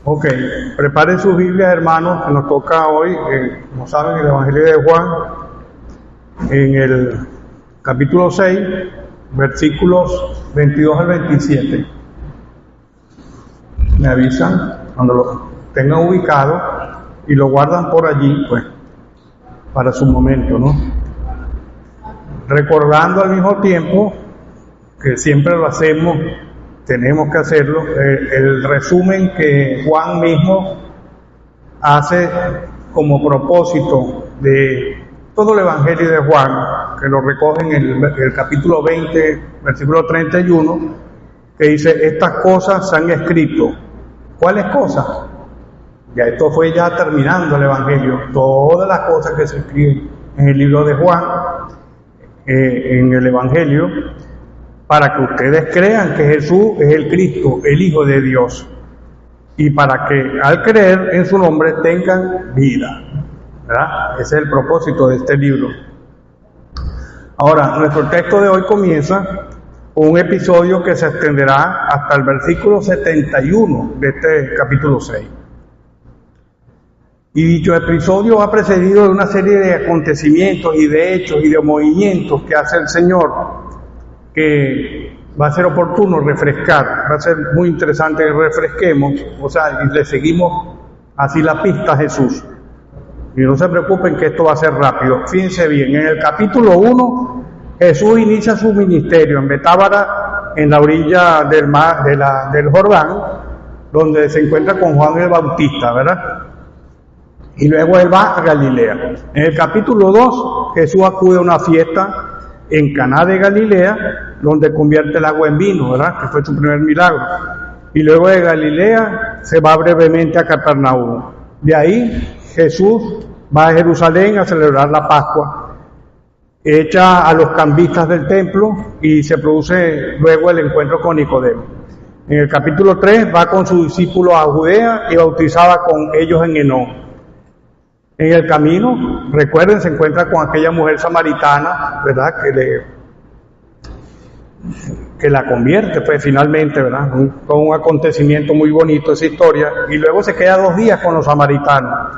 Ok, preparen sus Biblias, hermanos, que nos toca hoy, como saben, el Evangelio de Juan, en el capítulo 6, versículos 22 al 27. Me avisan cuando lo tengan ubicado y lo guardan por allí, pues, para su momento, ¿no? Recordando al mismo tiempo, que siempre lo hacemos, tenemos que hacerlo, el resumen que Juan mismo hace como propósito de todo el Evangelio de Juan, que lo recoge en el capítulo 20, versículo 31, que dice, estas cosas se han escrito. ¿Cuáles cosas? Ya esto fue ya terminando el Evangelio, todas las cosas que se escriben en el libro de Juan, en el Evangelio, para que ustedes crean que Jesús es el Cristo, el Hijo de Dios, y para que al creer en su nombre tengan vida, ¿verdad? Ese es el propósito de este libro. Ahora, nuestro texto de hoy comienza con un episodio que se extenderá hasta el versículo 71 de este capítulo 6. Y dicho episodio va precedido de una serie de acontecimientos y de hechos y de movimientos que hace el Señor, que va a ser oportuno refrescar, va a ser muy interesante que refresquemos, o sea, y le seguimos así la pista a Jesús. Y no se preocupen que esto va a ser rápido. Fíjense bien, en el capítulo 1, Jesús inicia su ministerio en Betábara, en la orilla del mar, del Jordán, donde se encuentra con Juan el Bautista, ¿verdad? Y luego él va a Galilea. En el capítulo 2, Jesús acude a una fiesta en Caná de Galilea, donde convierte el agua en vino, ¿verdad? Que fue su primer milagro. Y luego de Galilea se va brevemente a Capernaum. De ahí Jesús va a Jerusalén a celebrar la Pascua. Echa a los cambistas del templo y se produce luego el encuentro con Nicodemo. En el capítulo 3 va con sus discípulos a Judea y bautizaba con ellos en Enón. En el camino, recuerden, se encuentra con aquella mujer samaritana, ¿verdad? Que la convierte, pues finalmente, ¿verdad? Con un acontecimiento muy bonito esa historia. Y luego se queda 2 días con los samaritanos.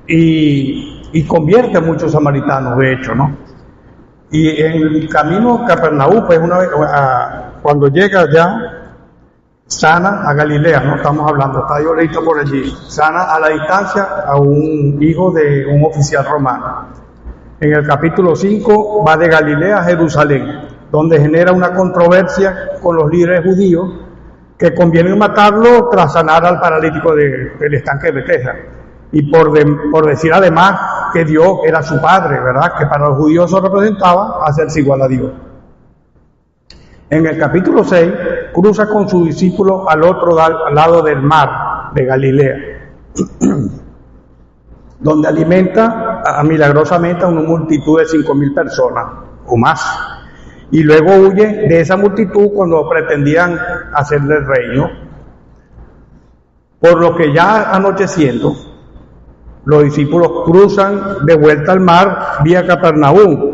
Y convierte a muchos samaritanos, de hecho, ¿no? Y en el camino a Capernaum, pues una vez, cuando llega ya, sana a Galilea, no estamos hablando, está yo ahorita por allí, sana a la distancia a un hijo de un oficial romano. En el capítulo 5 va de Galilea a Jerusalén, donde genera una controversia con los líderes judíos que conviene matarlo tras sanar al paralítico del estanque de Betesda. Y por decir además que Dios era su padre, ¿verdad? Que para los judíos eso representaba hacerse igual a Dios. En el capítulo 6, cruza con sus discípulos al otro lado del mar de Galilea, donde alimenta milagrosamente a una multitud de 5,000 personas o más. Y luego huye de esa multitud cuando pretendían hacerle el reino. Por lo que ya anocheciendo, los discípulos cruzan de vuelta al mar vía Capernaum.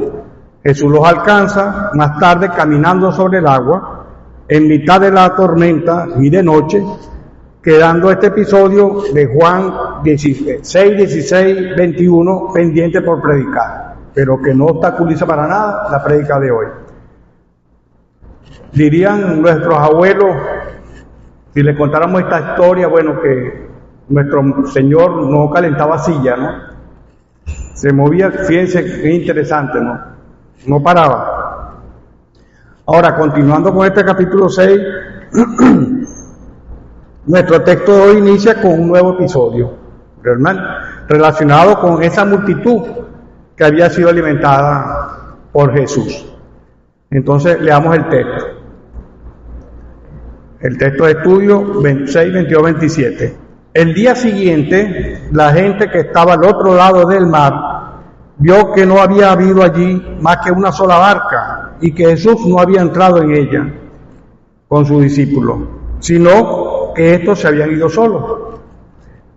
Jesús los alcanza más tarde caminando sobre el agua, en mitad de la tormenta y de noche, quedando este episodio de Juan 6, 16, 21 pendiente por predicar, pero que no obstaculiza para nada la prédica de hoy. Dirían nuestros abuelos, si les contáramos esta historia, bueno, que nuestro Señor no calentaba silla, ¿no? Se movía, fíjense, qué interesante, ¿no? No paraba. Ahora, continuando con este capítulo 6, nuestro texto de hoy inicia con un nuevo episodio, relacionado con esa multitud que había sido alimentada por Jesús. Entonces, leamos el texto. El texto de estudio 26, 22, 27. El día siguiente, la gente que estaba al otro lado del mar vio que no había habido allí más que una sola barca y que Jesús no había entrado en ella con sus discípulos, sino que estos se habían ido solos.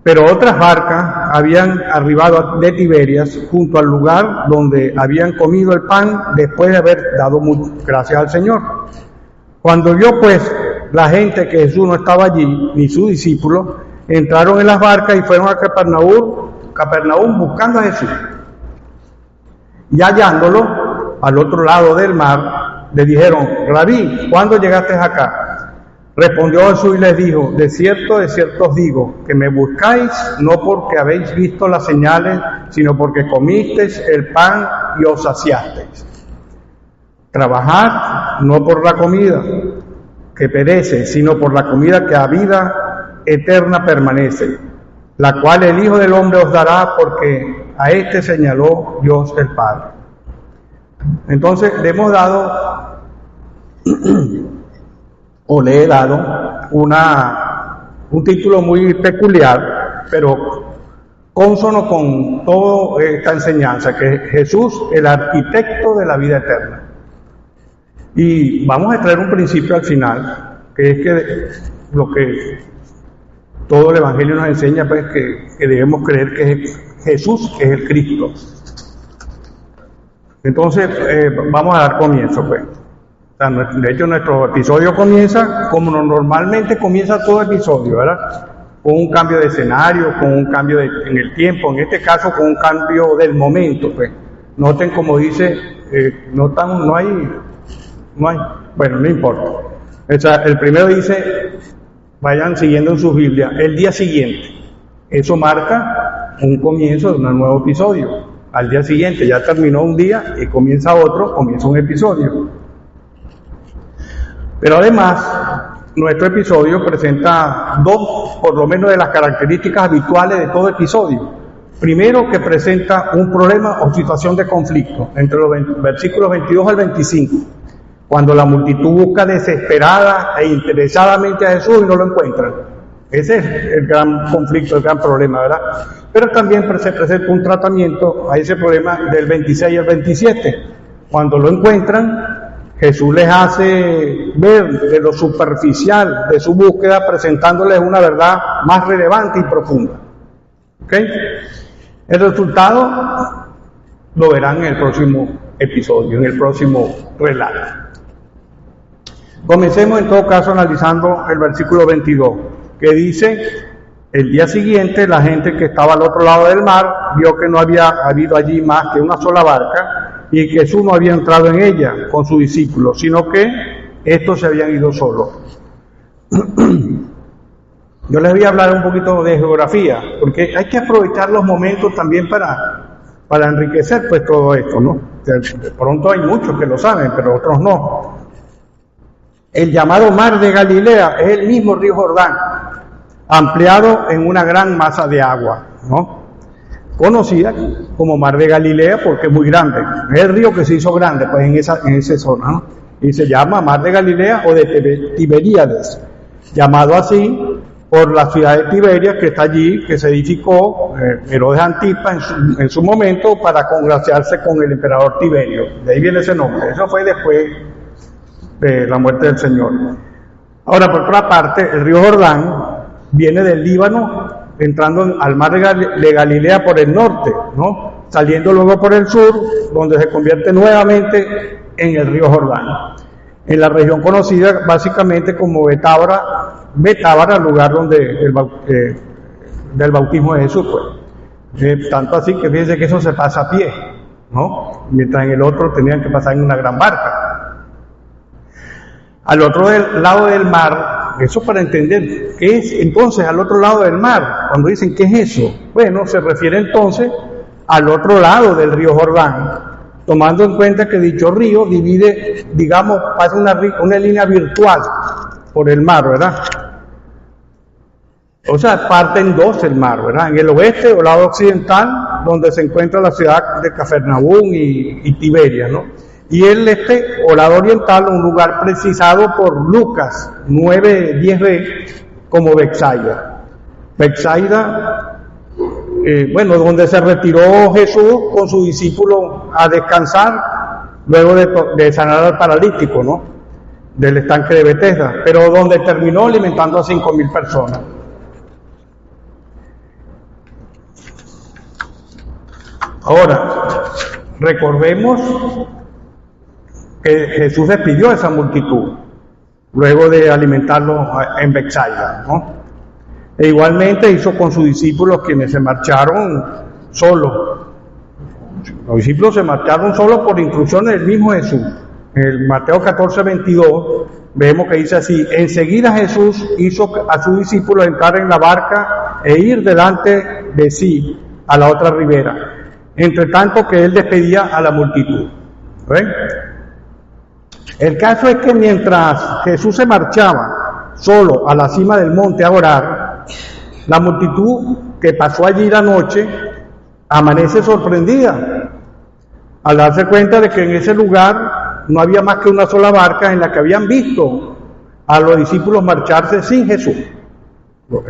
Pero otras barcas habían arribado de Tiberias junto al lugar donde habían comido el pan después de haber dado gracias al Señor. Cuando vio pues la gente que Jesús no estaba allí, ni sus discípulos, entraron en las barcas y fueron a Capernaum buscando a Jesús. Y hallándolo al otro lado del mar, le dijeron: Rabí, ¿cuándo llegaste acá? Respondió Jesús y les dijo: de cierto os digo, que me buscáis no porque habéis visto las señales, sino porque comisteis el pan y os saciasteis. Trabajad no por la comida que perece, sino por la comida que a vida eterna permanece, la cual el Hijo del Hombre os dará, porque a este señaló Dios el Padre. Entonces le hemos dado o le he dado un título muy peculiar, pero cónsono con toda esta enseñanza, que es Jesús, el arquitecto de la vida eterna. Y vamos a traer un principio al final, que es que lo que todo el Evangelio nos enseña, pues que debemos creer que es Jesús, que es el Cristo. Entonces, vamos a dar comienzo, pues. O sea, de hecho, nuestro episodio comienza como normalmente comienza todo episodio, ¿verdad? Con un cambio de escenario, con un cambio en el tiempo, en este caso con un cambio del momento, pues. Noten como dice, no hay, bueno, no importa. O sea, el primero dice, vayan siguiendo en sus Biblias, el día siguiente. Eso marca un comienzo de un nuevo episodio. Al día siguiente ya terminó un día y comienza otro, comienza un episodio. Pero además, nuestro episodio presenta dos, por lo menos, de las características habituales de todo episodio. Primero, que presenta un problema o situación de conflicto entre los versículos 22 al 25, cuando la multitud busca desesperada e interesadamente a Jesús y no lo encuentran. Ese es el gran conflicto, el gran problema, ¿verdad? Pero también se presenta un tratamiento a ese problema del 26 al 27. Cuando lo encuentran, Jesús les hace ver de lo superficial de su búsqueda, presentándoles una verdad más relevante y profunda. ¿Ok? El resultado lo verán en el próximo episodio, en el próximo relato. Comencemos en todo caso analizando el versículo 22, que dice: el día siguiente la gente que estaba al otro lado del mar vio que no había habido allí más que una sola barca y que Jesús no había entrado en ella con sus discípulos, sino que estos se habían ido solos. Yo les voy a hablar un poquito de geografía, porque hay que aprovechar los momentos también para enriquecer pues todo esto, ¿no? De pronto hay muchos que lo saben, pero otros no. El llamado Mar de Galilea es el mismo río Jordán, ampliado en una gran masa de agua, ¿no? Conocida como Mar de Galilea porque es muy grande. Es el río que se hizo grande pues en esa zona, ¿no? Y se llama Mar de Galilea o de Tiberíades, llamado así por la ciudad de Tiberias, que está allí, que se edificó Herodes Antipa en su momento para congraciarse con el emperador Tiberio. De ahí viene ese nombre. Eso fue después de la muerte del Señor. Ahora, por otra parte, el río Jordán viene del Líbano, entrando al mar de Galilea por el norte, ¿no? Saliendo luego por el sur, donde se convierte nuevamente en el río Jordán, en la región conocida básicamente como Betábara, lugar donde del bautismo de Jesús, pues. Tanto así que fíjense que eso se pasa a pie, ¿no? Mientras en el otro tenían que pasar en una gran barca. Al otro lado del mar, eso para entender, ¿qué es entonces al otro lado del mar? Cuando dicen, ¿qué es eso? Bueno, se refiere entonces al otro lado del río Jordán, tomando en cuenta que dicho río divide, digamos, pasa una línea virtual por el mar, ¿verdad? O sea, parte en dos el mar, ¿verdad? En el oeste o lado occidental, donde se encuentra la ciudad de Capernaum y Tiberias, ¿no? Y el este o lado oriental, un lugar precisado por Lucas 9:10b como Betsaida. Betsaida, donde se retiró Jesús con su discípulo a descansar luego de sanar al paralítico, ¿no? Del estanque de Betesda, pero donde terminó alimentando a 5,000 personas. Ahora, recordemos que Jesús despidió a esa multitud. luego de alimentarlos en Betsaida, ¿no? E igualmente hizo con sus discípulos, quienes se marcharon solos. Los discípulos se marcharon solos por instrucciones del mismo Jesús. En el Mateo 14:22 vemos que dice así: enseguida Jesús hizo a sus discípulos entrar en la barca e ir delante de sí a la otra ribera, entre tanto que él despedía a la multitud. ¿Ven? El caso es que mientras Jesús se marchaba solo a la cima del monte a orar, la multitud que pasó allí la noche amanece sorprendida al darse cuenta de que en ese lugar no había más que una sola barca en la que habían visto a los discípulos marcharse sin Jesús.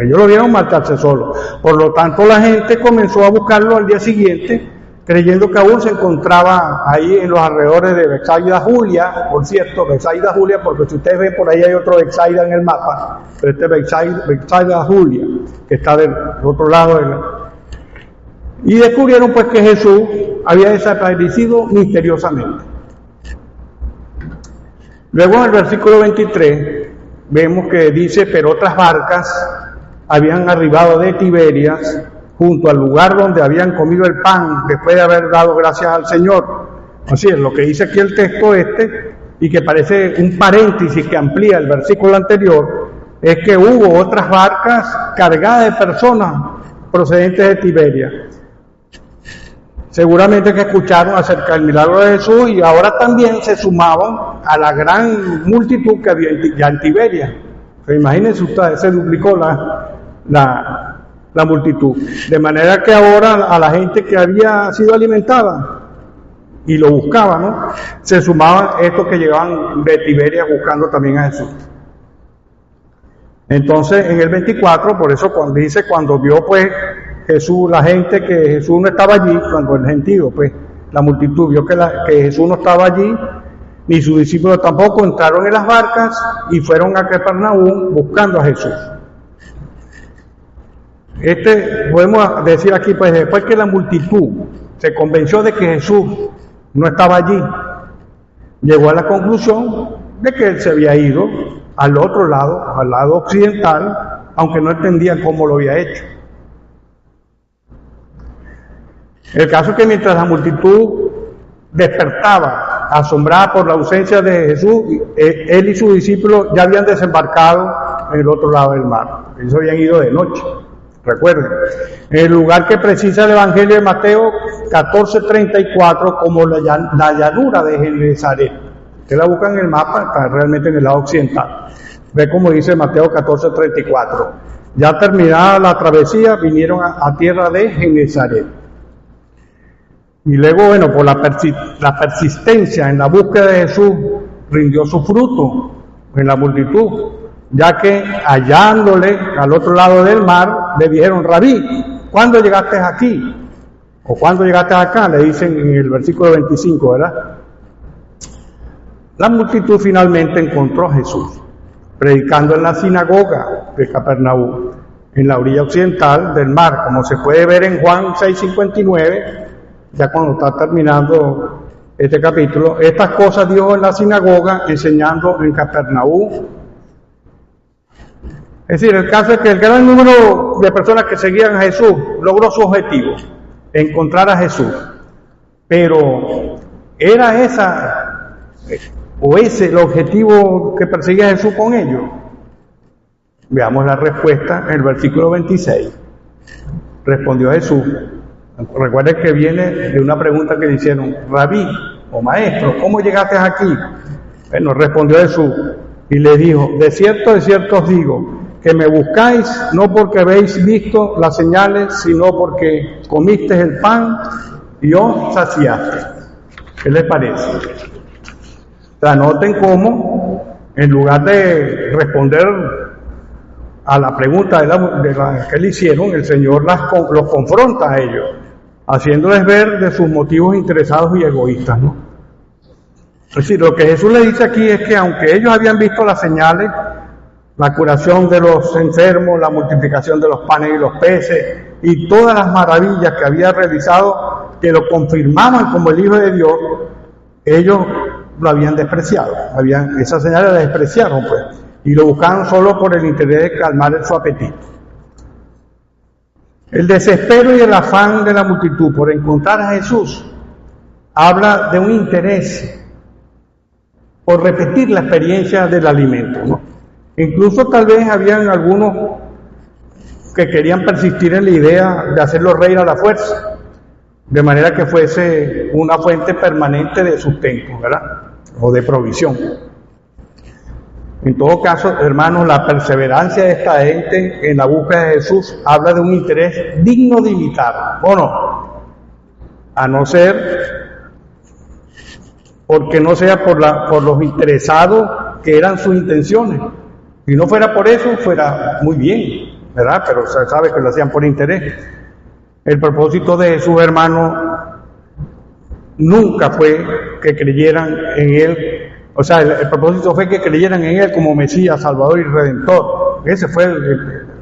Ellos lo vieron marcharse solos. Por lo tanto, la gente comenzó a buscarlo al día siguiente, creyendo que aún se encontraba ahí en los alrededores de Betsaida Julia. Por cierto, Betsaida Julia, porque si ustedes ven por ahí hay otro Betsaida en el mapa, pero este es Betsaida Julia, que está del otro lado de la... Y descubrieron pues que Jesús había desaparecido misteriosamente. Luego en el versículo 23 vemos que dice: pero otras barcas habían arribado de Tiberias junto al lugar donde habían comido el pan después de haber dado gracias al Señor. Así es, lo que dice aquí el texto y que parece un paréntesis que amplía el versículo anterior, es que hubo otras barcas cargadas de personas procedentes de Tiberias. Seguramente que escucharon acerca del milagro de Jesús y ahora también se sumaban a la gran multitud que había ya en Tiberias. Imagínense ustedes, se duplicó la multitud. De manera que ahora a la gente que había sido alimentada y lo buscaba, ¿no?, se sumaban estos que llegaban de Tiberias buscando también a Jesús. Entonces, en el 24, por eso cuando vio pues Jesús, la gente, que Jesús no estaba allí, cuando el gentío, pues la multitud vio que Jesús no estaba allí, ni sus discípulos tampoco, entraron en las barcas y fueron a Capernaum buscando a Jesús. Podemos decir aquí, pues después que la multitud se convenció de que Jesús no estaba allí, llegó a la conclusión de que él se había ido al otro lado, al lado occidental, aunque no entendían cómo lo había hecho. El caso es que mientras la multitud despertaba, asombrada por la ausencia de Jesús, él y sus discípulos ya habían desembarcado en el otro lado del mar. Ellos habían ido de noche, recuerden. En el lugar que precisa el Evangelio de Mateo 14:34 como la llanura de Genesaret. Ustedes la buscan en el mapa, está realmente en el lado occidental. Ve como dice Mateo 14:34. Ya terminada la travesía, vinieron a tierra de Genesaret. Y luego, bueno, por la persistencia en la búsqueda de Jesús, rindió su fruto en la multitud, ya que hallándole al otro lado del mar, le dijeron: Rabí, ¿cuándo llegaste aquí? ¿O cuándo llegaste acá? Le dicen en el versículo 25, ¿verdad? La multitud finalmente encontró a Jesús, predicando en la sinagoga de Capernaum, en la orilla occidental del mar, como se puede ver en Juan 6:59, ya cuando está terminando este capítulo. Estas cosas dijo en la sinagoga, enseñando en Capernaum. Es decir, el caso es que el gran número de personas que seguían a Jesús logró su objetivo, encontrar a Jesús. Pero ¿era ese el objetivo que perseguía Jesús con ellos? Veamos la respuesta en el versículo 26. Respondió Jesús. Recuerden que viene de una pregunta que le hicieron: Rabí o maestro, ¿cómo llegaste aquí? Bueno, respondió Jesús y le dijo: de cierto os digo, que me buscáis no porque habéis visto las señales, sino porque comisteis el pan y os saciaste. ¿Qué les parece? O sea, noten cómo, en lugar de responder a la pregunta que le hicieron, el Señor los confronta a ellos, haciéndoles ver de sus motivos interesados y egoístas, ¿no? Es decir, lo que Jesús le dice aquí es que aunque ellos habían visto las señales, la curación de los enfermos, la multiplicación de los panes y los peces, y todas las maravillas que había realizado, que lo confirmaban como el Hijo de Dios, ellos lo habían despreciado. Esas señales las despreciaron, pues, y lo buscaban solo por el interés de calmar su apetito. El desespero y el afán de la multitud por encontrar a Jesús habla de un interés por repetir la experiencia del alimento, ¿no? Incluso tal vez habían algunos que querían persistir en la idea de hacerlo reír a la fuerza, de manera que fuese una fuente permanente de sustento, ¿verdad? O de provisión. En todo caso, hermanos, la perseverancia de esta gente en la búsqueda de Jesús habla de un interés digno de imitar, ¿o no? A no ser porque no sea por los interesados que eran sus intenciones. Si no fuera por eso, fuera muy bien, ¿verdad? Pero se sabe que lo hacían por interés. El propósito de Jesús, hermano, nunca fue que creyeran en Él. O sea, el propósito fue que creyeran en Él como Mesías, Salvador y Redentor. Ese fue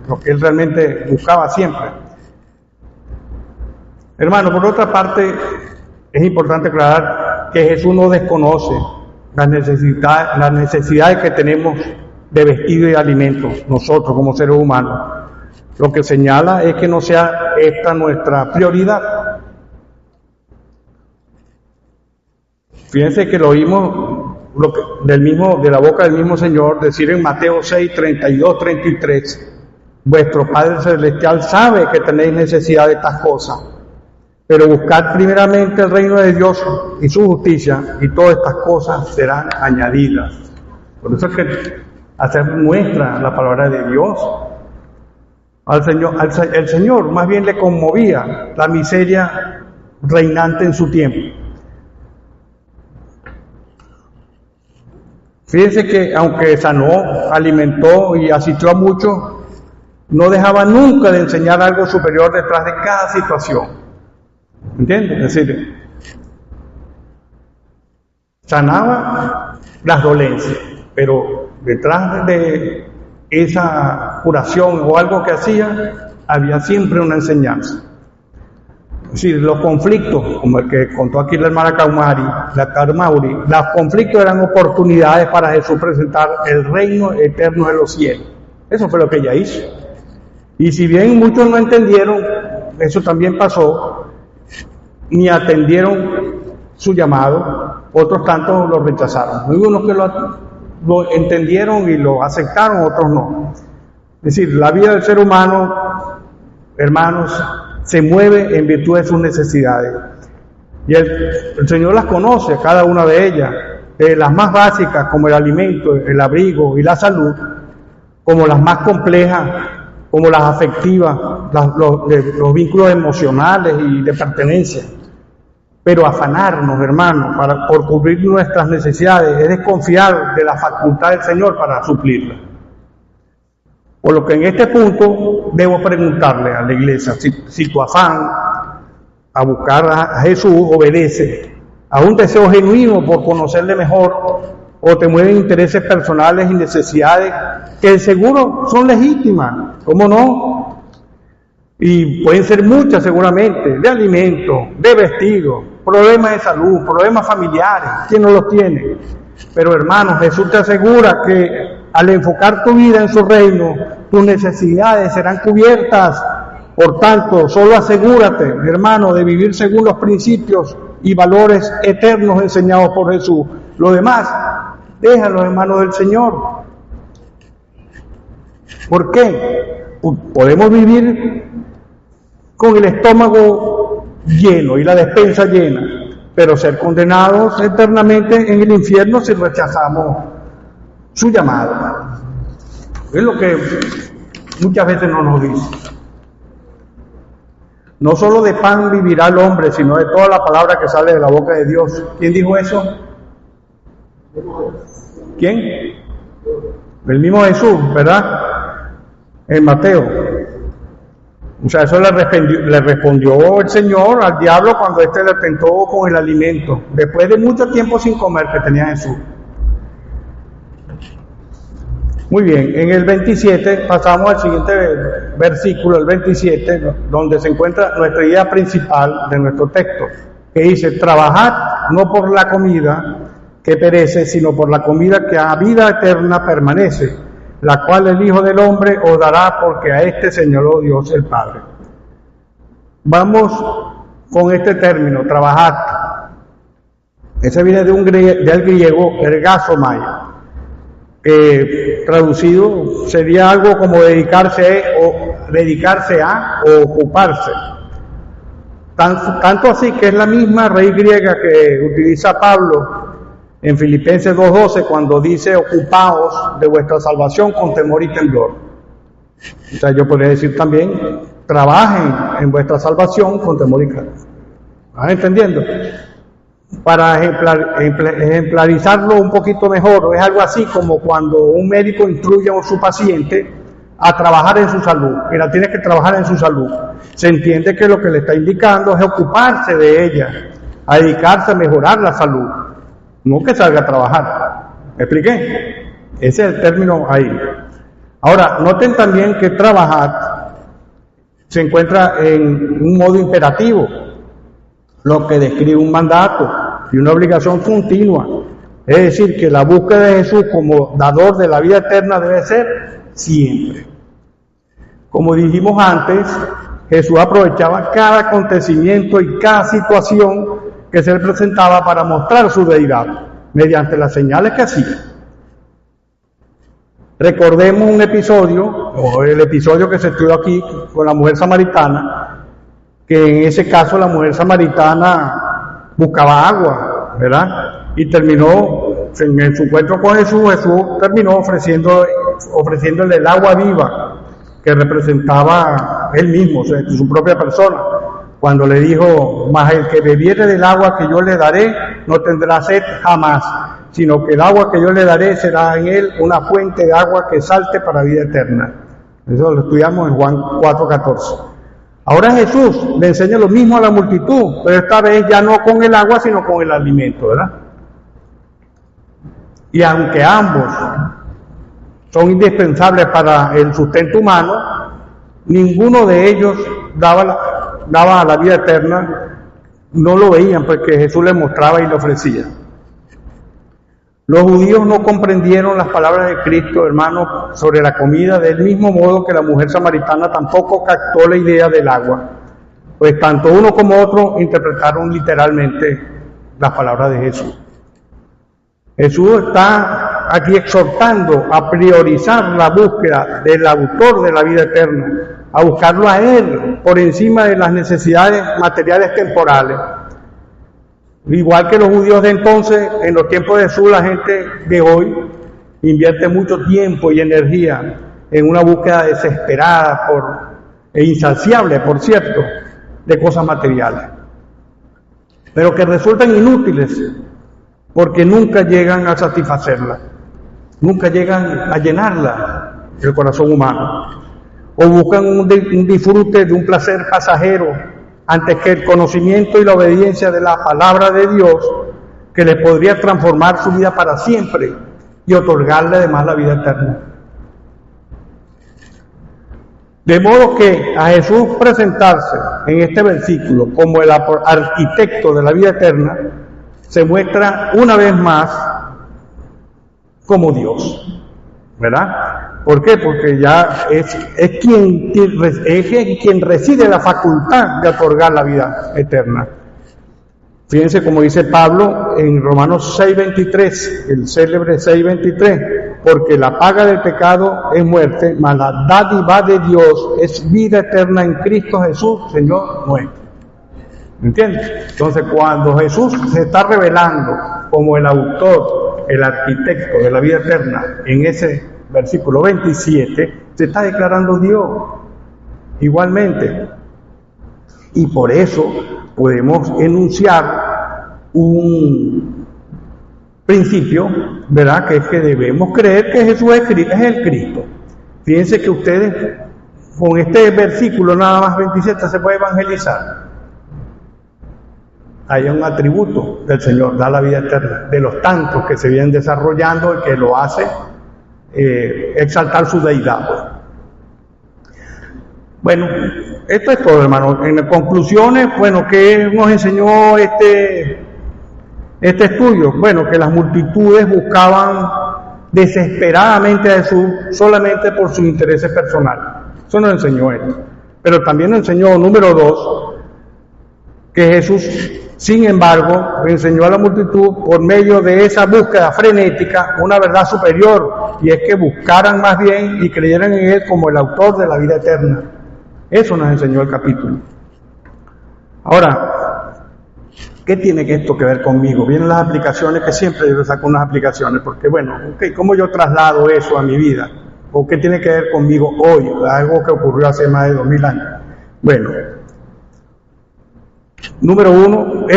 lo que Él realmente buscaba siempre. Hermano, por otra parte, es importante aclarar que Jesús no desconoce las necesidades que tenemos de vestido y alimento, nosotros como seres humanos. Lo que señala es que no sea esta nuestra prioridad. Fíjense que lo oímos de la boca del mismo Señor decir en Mateo 6, 32, 33, vuestro Padre Celestial sabe que tenéis necesidad de estas cosas, pero buscad primeramente el reino de Dios y su justicia, y todas estas cosas serán añadidas. Por eso es que hacer nuestra la palabra de Dios. El Señor más bien le conmovía la miseria reinante en su tiempo. Fíjense que aunque sanó, alimentó y asistió a muchos, no dejaba nunca de enseñar algo superior detrás de cada situación. ¿Entienden? Es decir, sanaba las dolencias, pero detrás de esa curación o algo que hacía, había siempre una enseñanza. Es decir, los conflictos, como el que contó aquí la hermana Carmauri, los conflictos eran oportunidades para Jesús presentar el reino eterno de los cielos. Eso fue lo que ella hizo. Y si bien muchos no entendieron, eso también pasó, ni atendieron su llamado, otros tantos lo rechazaron. Hay unos que lo entendieron y lo aceptaron, otros no. Es decir, la vida del ser humano, hermanos, se mueve en virtud de sus necesidades. Y el Señor las conoce, cada una de ellas, las más básicas como el alimento, el abrigo y la salud, como las más complejas, como las afectivas, los vínculos emocionales y de pertenencia. Pero afanarnos, hermanos, por cubrir nuestras necesidades, es desconfiar de la facultad del Señor para suplirlas. Por lo que en este punto debo preguntarle a la iglesia, si tu afán a buscar a Jesús obedece a un deseo genuino por conocerle mejor, o te mueven intereses personales y necesidades que de seguro son legítimas, ¿cómo no? Y pueden ser muchas seguramente, de alimento, de vestido, problemas de salud, problemas familiares, ¿quién no los tiene? Pero hermanos, Jesús te asegura que al enfocar tu vida en su reino, tus necesidades serán cubiertas. Por tanto, solo asegúrate, hermano, de vivir según los principios y valores eternos enseñados por Jesús. Lo demás, déjalo en manos del Señor. ¿Por qué? Podemos vivir con el estómago lleno y la despensa llena, pero ser condenados eternamente en el infierno si rechazamos su llamado. Es lo que muchas veces no nos dice. No solo de pan vivirá el hombre, sino de toda la palabra que sale de la boca de Dios. ¿Quién dijo eso? ¿Quién? El mismo Jesús, ¿verdad? En Mateo. O sea, eso le respondió el Señor al diablo cuando éste le tentó con el alimento, después de mucho tiempo sin comer que tenía Jesús. Muy bien, en el 27 pasamos al siguiente versículo, el 27, donde se encuentra nuestra idea principal de nuestro texto, que dice: trabajad no por la comida que perece, sino por la comida que a vida eterna permanece, la cual el Hijo del Hombre os dará, porque a este señaló Dios el Padre. Vamos con este término, trabajar. Ese viene del griego ergazomai, que traducido sería algo como dedicarse a o ocuparse. Tanto así que es la misma raíz griega que utiliza Pablo en Filipenses 2:12 cuando dice: ocupaos de vuestra salvación con temor y temblor. O sea, yo podría decir también: trabajen en vuestra salvación con temor y temblor. ¿Van entendiendo? Para ejemplarizarlo un poquito mejor, es algo así como cuando un médico instruye a su paciente a trabajar en su salud. Mira, tienes que trabajar en su salud. Se entiende que lo que le está indicando es ocuparse de ella, a dedicarse a mejorar la salud, no que salga a trabajar. ¿Me expliqué? Ese es el término ahí. Ahora, noten también que trabajar se encuentra en un modo imperativo, lo que describe un mandato y una obligación continua. Es decir, que la búsqueda de Jesús como dador de la vida eterna debe ser siempre. Como dijimos antes, Jesús aprovechaba cada acontecimiento y cada situación que se le presentaba para mostrar su deidad, mediante las señales que hacía. Recordemos un episodio, o el episodio que se estudió aquí con la mujer samaritana, que en ese caso la mujer samaritana buscaba agua, ¿verdad? Y terminó, en su encuentro con Jesús, terminó ofreciéndole el agua viva, que representaba él mismo, o sea, su propia persona, cuando le dijo: mas el que bebiere del agua que yo le daré no tendrá sed jamás, sino que el agua que yo le daré será en él una fuente de agua que salte para vida eterna. Eso lo estudiamos en Juan 4:14. Ahora Jesús le enseña lo mismo a la multitud, pero esta vez ya no con el agua, sino con el alimento, ¿verdad? Y aunque ambos son indispensables para el sustento humano, ninguno de ellos daba a la vida eterna, no lo veían porque Jesús les mostraba y le ofrecía. Los judíos no comprendieron las palabras de Cristo, hermano, sobre la comida, del mismo modo que la mujer samaritana tampoco captó la idea del agua, pues tanto uno como otro interpretaron literalmente las palabras de Jesús. Jesús está aquí exhortando a priorizar la búsqueda del autor de la vida eterna, a buscarlo a Él por encima de las necesidades materiales temporales. Igual que los judíos de entonces, en los tiempos de Jesús, la gente de hoy invierte mucho tiempo y energía en una búsqueda desesperada e insaciable, por cierto, de cosas materiales, pero que resultan inútiles porque nunca llegan a satisfacerla, nunca llegan a llenarla, el corazón humano, o buscan un disfrute de un placer pasajero antes que el conocimiento y la obediencia de la palabra de Dios, que les podría transformar su vida para siempre y otorgarle además la vida eterna. De modo que a Jesús presentarse en este versículo como el arquitecto de la vida eterna, se muestra una vez más como Dios, ¿verdad? ¿Por qué? Porque ya es quien reside la facultad de otorgar la vida eterna. Fíjense como dice Pablo en Romanos 6:23, el célebre 6:23, porque la paga del pecado es muerte, mas la dádiva de Dios es vida eterna en Cristo Jesús, Señor nuestro. ¿Me entiendes? Entonces, cuando Jesús se está revelando como el autor, el arquitecto de la vida eterna, en ese versículo 27, se está declarando Dios igualmente. Y por eso podemos enunciar un principio, ¿verdad? Que es que debemos creer que Jesús es el Cristo. Fíjense que ustedes, con este versículo nada más 27, se puede evangelizar. Hay un atributo del Señor, da la vida eterna, de los tantos que se vienen desarrollando y que lo hace exaltar su deidad. Bueno, esto es todo, hermano. En las conclusiones, bueno, ¿qué nos enseñó este estudio? Bueno, que las multitudes buscaban desesperadamente a Jesús solamente por sus intereses personales. Eso nos enseñó él. Pero también nos enseñó, número 2, que Jesús, sin embargo, enseñó a la multitud por medio de esa búsqueda frenética una verdad superior, y es que buscaran más bien y creyeran en Él como el autor de la vida eterna. Eso nos enseñó el capítulo. Ahora, ¿qué tiene esto que ver conmigo? Vienen las aplicaciones, que siempre yo saco unas aplicaciones, porque bueno, ¿cómo yo traslado eso a mi vida? ¿O qué tiene que ver conmigo hoy? Algo que ocurrió hace más de 2000 años. Bueno, número 1,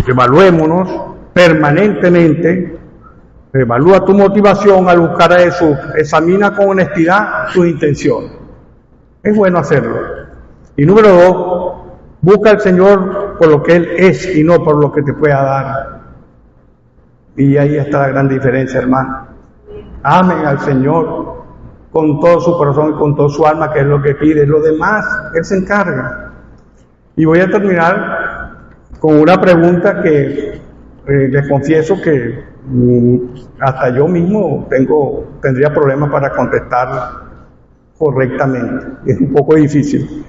evaluémonos permanentemente. Evalúa tu motivación al buscar a Jesús. Examina con honestidad tus intenciones. Es bueno hacerlo. Y número 2, busca al Señor por lo que Él es y no por lo que te pueda dar. Y ahí está la gran diferencia, hermano. Amen al Señor con todo su corazón y con toda su alma, que es lo que pide. Lo demás, Él se encarga. Y voy a terminar con una pregunta que les confieso que hasta yo mismo tendría problemas para contestar correctamente. Es un poco difícil.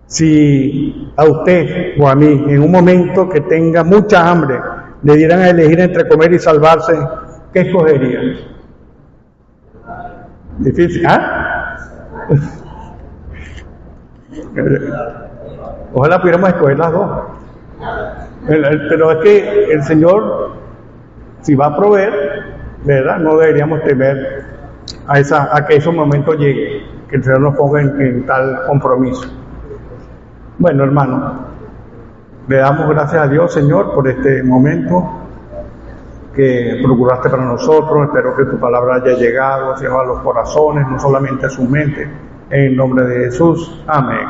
Si a usted o a mí, en un momento que tenga mucha hambre, le dieran a elegir entre comer y salvarse, ¿qué escogería? Difícil, ¿ah? Ojalá pudiéramos escoger las dos. Pero es que el Señor, si va a proveer, ¿verdad? No deberíamos temer a que esos momentos lleguen, que el Señor nos ponga en tal compromiso. Bueno, hermano, le damos gracias a Dios, Señor, por este momento que procuraste para nosotros. Espero que tu palabra haya llegado, Señor, a los corazones, no solamente a sus mentes. En el nombre de Jesús. Amén.